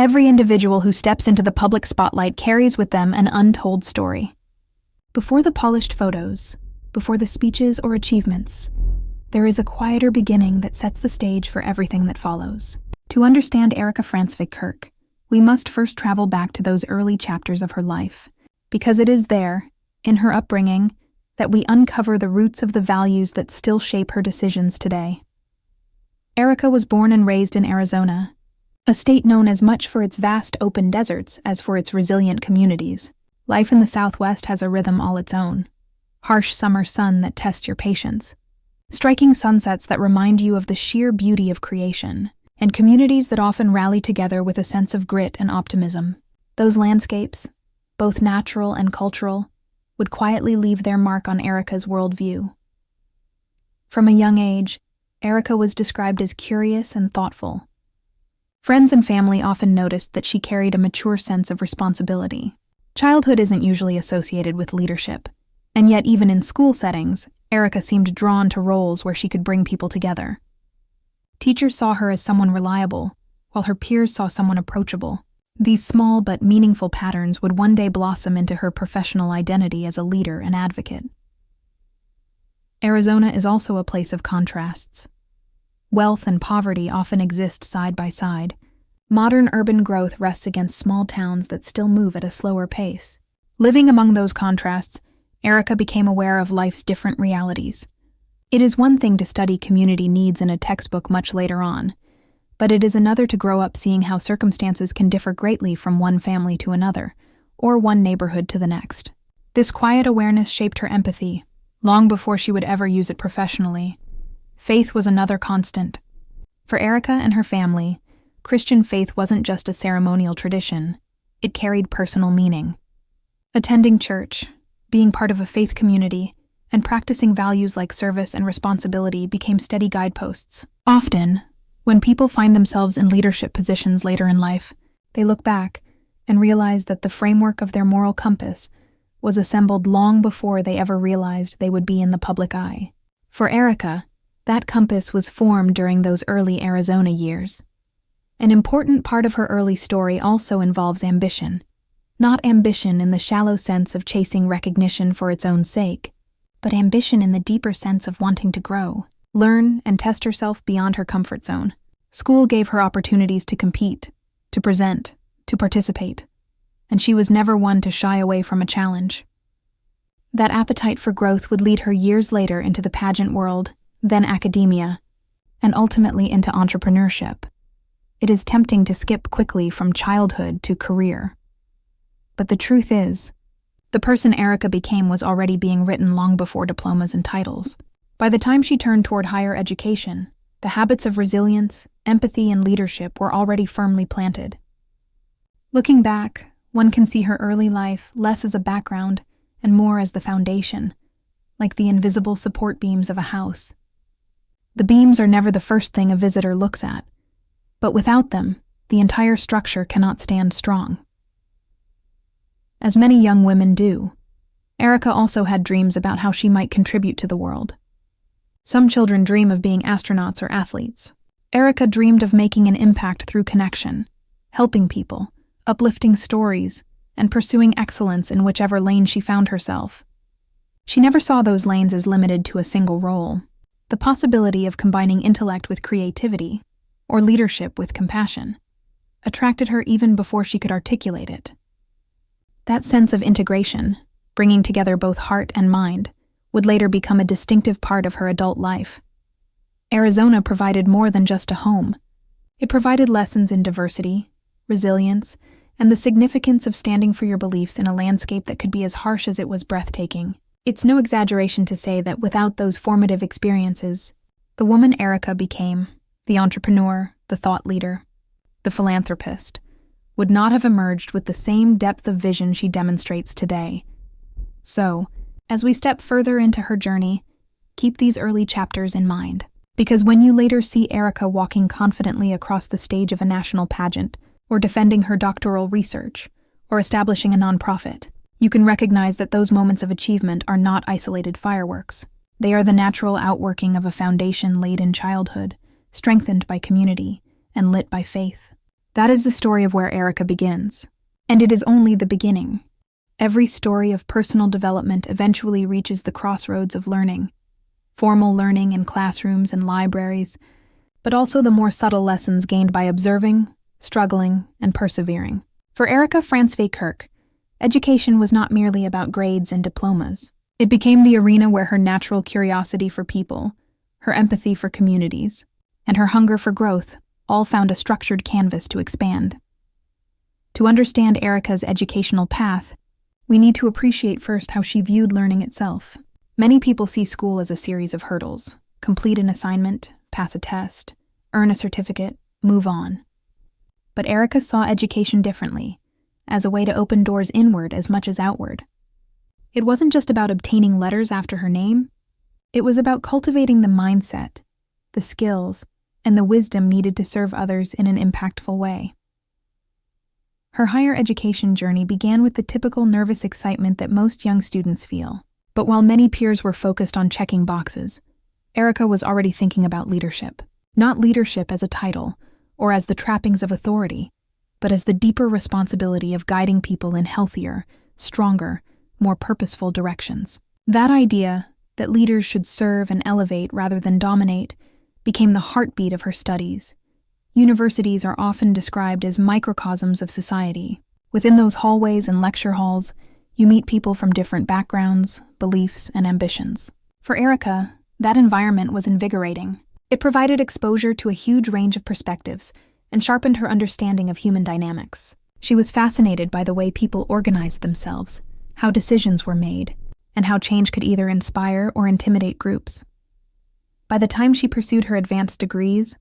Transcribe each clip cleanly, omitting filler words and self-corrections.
Every individual who steps into the public spotlight carries with them an untold story. Before the polished photos, before the speeches or achievements, there is a quieter beginning that sets the stage for everything that follows. To understand Erika Frantzve Kirk, we must first travel back to those early chapters of her life, because it is there, in her upbringing, that we uncover the roots of the values that still shape her decisions today. Erika was born and raised in Arizona, a state known as much for its vast open deserts as for its resilient communities. Life in the Southwest has a rhythm all its own. Harsh summer sun that tests your patience, striking sunsets that remind you of the sheer beauty of creation, and communities that often rally together with a sense of grit and optimism. Those landscapes, both natural and cultural, would quietly leave their mark on Erika's worldview. From a young age, Erika was described as curious and thoughtful. Friends and family often noticed that she carried a mature sense of responsibility. Childhood isn't usually associated with leadership, and yet even in school settings, Erika seemed drawn to roles where she could bring people together. Teachers saw her as someone reliable, while her peers saw someone approachable. These small but meaningful patterns would one day blossom into her professional identity as a leader and advocate. Arizona is also a place of contrasts. Wealth and poverty often exist side by side. Modern urban growth rests against small towns that still move at a slower pace. Living among those contrasts, Erika became aware of life's different realities. It is one thing to study community needs in a textbook much later on, but it is another to grow up seeing how circumstances can differ greatly from one family to another, or one neighborhood to the next. This quiet awareness shaped her empathy, long before she would ever use it professionally. Faith was another constant. For Erika and her family, Christian faith wasn't just a ceremonial tradition, it carried personal meaning. Attending church, being part of a faith community, and practicing values like service and responsibility became steady guideposts. Often, when people find themselves in leadership positions later in life, they look back and realize that the framework of their moral compass was assembled long before they ever realized they would be in the public eye. For Erika, that compass was formed during those early Arizona years. An important part of her early story also involves ambition. Not ambition in the shallow sense of chasing recognition for its own sake, but ambition in the deeper sense of wanting to grow, learn, and test herself beyond her comfort zone. School gave her opportunities to compete, to present, to participate, and she was never one to shy away from a challenge. That appetite for growth would lead her years later into the pageant world, then academia, and ultimately into entrepreneurship. It is tempting to skip quickly from childhood to career. But the truth is, the person Erika became was already being written long before diplomas and titles. By the time she turned toward higher education, the habits of resilience, empathy, and leadership were already firmly planted. Looking back, one can see her early life less as a background and more as the foundation, like the invisible support beams of a house. The beams are never the first thing a visitor looks at, but without them, the entire structure cannot stand strong. As many young women do, Erika also had dreams about how she might contribute to the world. Some children dream of being astronauts or athletes. Erika dreamed of making an impact through connection, helping people, uplifting stories, and pursuing excellence in whichever lane she found herself. She never saw those lanes as limited to a single role. The possibility of combining intellect with creativity, or leadership with compassion, attracted her even before she could articulate it. That sense of integration, bringing together both heart and mind, would later become a distinctive part of her adult life. Arizona provided more than just a home. It provided lessons in diversity, resilience, and the significance of standing for your beliefs in a landscape that could be as harsh as it was breathtaking. It's no exaggeration to say that without those formative experiences, the woman Erika became, the entrepreneur, the thought leader, the philanthropist, would not have emerged with the same depth of vision she demonstrates today. So, as we step further into her journey, keep these early chapters in mind, because when you later see Erika walking confidently across the stage of a national pageant, or defending her doctoral research, or establishing a nonprofit, you can recognize that those moments of achievement are not isolated fireworks. They are the natural outworking of a foundation laid in childhood, strengthened by community, and lit by faith. That is the story of where Erika begins. And it is only the beginning. Every story of personal development eventually reaches the crossroads of learning. Formal learning in classrooms and libraries, but also the more subtle lessons gained by observing, struggling, and persevering. For Erika Frantzve Kirk, education was not merely about grades and diplomas. It became the arena where her natural curiosity for people, her empathy for communities, and her hunger for growth all found a structured canvas to expand. To understand Erika's educational path, we need to appreciate first how she viewed learning itself. Many people see school as a series of hurdles: complete an assignment, pass a test, earn a certificate, move on. But Erika saw education differently, as a way to open doors inward as much as outward. It wasn't just about obtaining letters after her name. It was about cultivating the mindset, the skills, and the wisdom needed to serve others in an impactful way. Her higher education journey began with the typical nervous excitement that most young students feel. But while many peers were focused on checking boxes, Erika was already thinking about leadership. Not leadership as a title, or as the trappings of authority, but as the deeper responsibility of guiding people in healthier, stronger, more purposeful directions. That idea, that leaders should serve and elevate rather than dominate, became the heartbeat of her studies. Universities are often described as microcosms of society. Within those hallways and lecture halls, you meet people from different backgrounds, beliefs, and ambitions. For Erika, that environment was invigorating. It provided exposure to a huge range of perspectives and sharpened her understanding of human dynamics. She was fascinated by the way people organized themselves, how decisions were made, and how change could either inspire or intimidate groups. By the time she pursued her advanced degrees,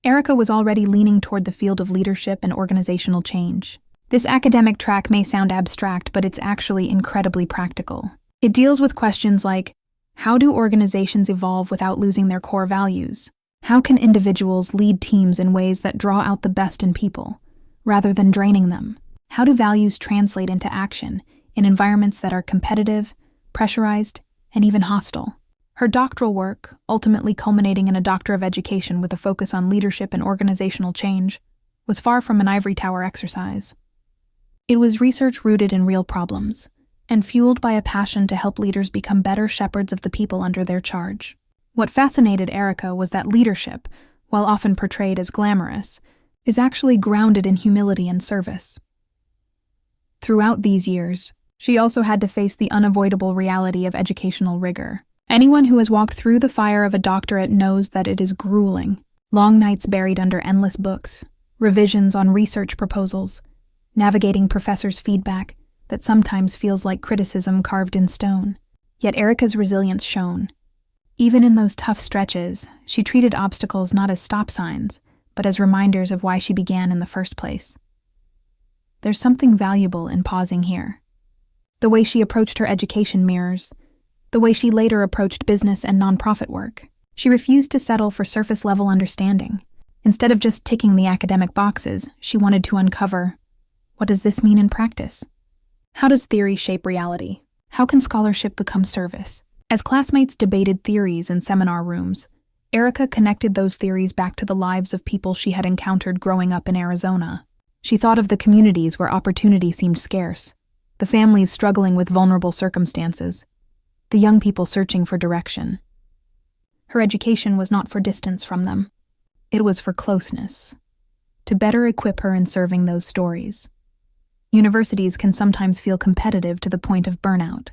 Erika was already leaning toward the field of leadership and organizational change. This academic track may sound abstract, but it's actually incredibly practical. It deals with questions like, how do organizations evolve without losing their core values? How can individuals lead teams in ways that draw out the best in people, rather than draining them? How do values translate into action in environments that are competitive, pressurized, and even hostile? Her doctoral work, ultimately culminating in a Doctor of Education with a focus on leadership and organizational change, was far from an ivory tower exercise. It was research rooted in real problems, and fueled by a passion to help leaders become better shepherds of the people under their charge. What fascinated Erika was that leadership, while often portrayed as glamorous, is actually grounded in humility and service. Throughout these years, she also had to face the unavoidable reality of educational rigor. Anyone who has walked through the fire of a doctorate knows that it is grueling. Long nights buried under endless books, revisions on research proposals, navigating professors' feedback that sometimes feels like criticism carved in stone. Yet Erika's resilience shone. Even in those tough stretches, she treated obstacles not as stop signs, but as reminders of why she began in the first place. There's something valuable in pausing here. The way she approached her education mirrors the way she later approached business and nonprofit work. She refused to settle for surface-level understanding. Instead of just ticking the academic boxes, she wanted to uncover, what does this mean in practice? How does theory shape reality? How can scholarship become service? As classmates debated theories in seminar rooms, Erika connected those theories back to the lives of people she had encountered growing up in Arizona. She thought of the communities where opportunity seemed scarce, the families struggling with vulnerable circumstances, the young people searching for direction. Her education was not for distance from them. It was for closeness, to better equip her in serving those stories. Universities can sometimes feel competitive to the point of burnout.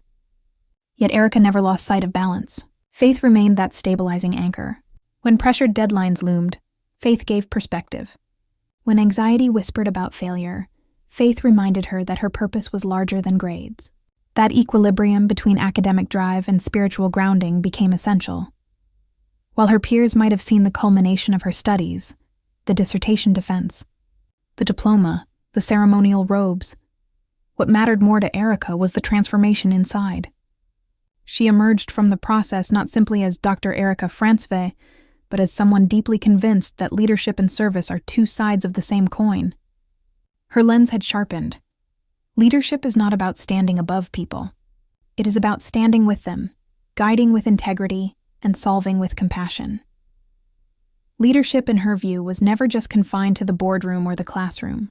Yet Erika never lost sight of balance. Faith remained that stabilizing anchor. When pressured deadlines loomed, faith gave perspective. When anxiety whispered about failure, faith reminded her that her purpose was larger than grades. That equilibrium between academic drive and spiritual grounding became essential. While her peers might have seen the culmination of her studies, the dissertation defense, the diploma, the ceremonial robes, what mattered more to Erika was the transformation inside. She emerged from the process not simply as Dr. Erika Frantzve, but as someone deeply convinced that leadership and service are two sides of the same coin. Her lens had sharpened. Leadership is not about standing above people. It is about standing with them, guiding with integrity, and solving with compassion. Leadership, in her view, was never just confined to the boardroom or the classroom.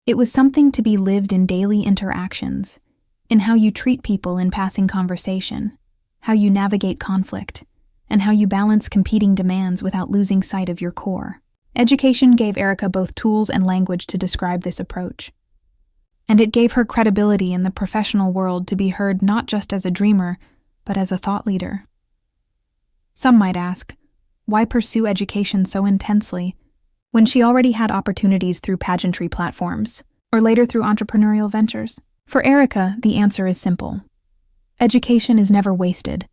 It was something to be lived in daily interactions, in how you treat people in passing conversation, how you navigate conflict, and how you balance competing demands without losing sight of your core. Education gave Erika both tools and language to describe this approach. And it gave her credibility in the professional world to be heard not just as a dreamer, but as a thought leader. Some might ask, why pursue education so intensely when she already had opportunities through pageantry platforms, or later through entrepreneurial ventures? For Erika, the answer is simple. Education is never wasted,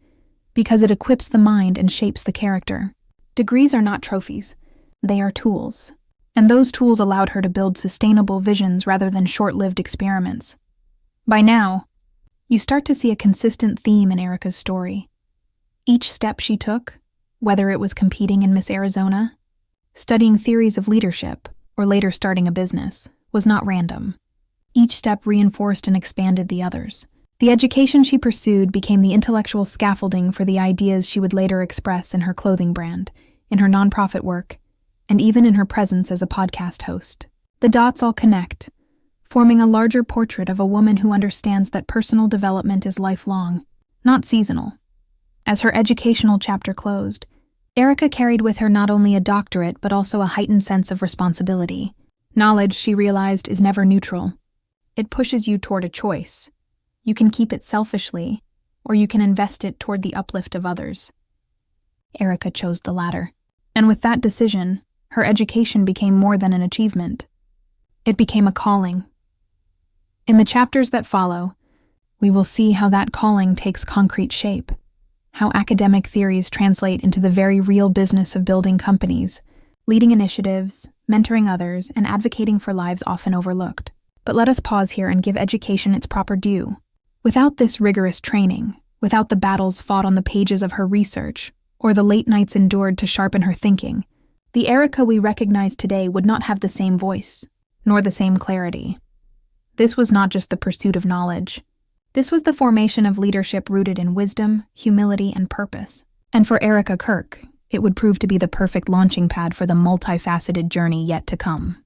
because it equips the mind and shapes the character. Degrees are not trophies, they are tools. And those tools allowed her to build sustainable visions rather than short-lived experiments. By now, you start to see a consistent theme in Erika's story. Each step she took, whether it was competing in Miss Arizona, studying theories of leadership, or later starting a business, was not random. Each step reinforced and expanded the others. The education she pursued became the intellectual scaffolding for the ideas she would later express in her clothing brand, in her nonprofit work, and even in her presence as a podcast host. The dots all connect, forming a larger portrait of a woman who understands that personal development is lifelong, not seasonal. As her educational chapter closed, Erika carried with her not only a doctorate but also a heightened sense of responsibility. Knowledge, she realized, is never neutral. It pushes you toward a choice. You can keep it selfishly, or you can invest it toward the uplift of others. Erika chose the latter. And with that decision, her education became more than an achievement. It became a calling. In the chapters that follow, we will see how that calling takes concrete shape, how academic theories translate into the very real business of building companies, leading initiatives, mentoring others, and advocating for lives often overlooked. But let us pause here and give education its proper due. Without this rigorous training, without the battles fought on the pages of her research, or the late nights endured to sharpen her thinking, the Erika we recognize today would not have the same voice, nor the same clarity. This was not just the pursuit of knowledge. This was the formation of leadership rooted in wisdom, humility, and purpose. And for Erika Kirk, it would prove to be the perfect launching pad for the multifaceted journey yet to come.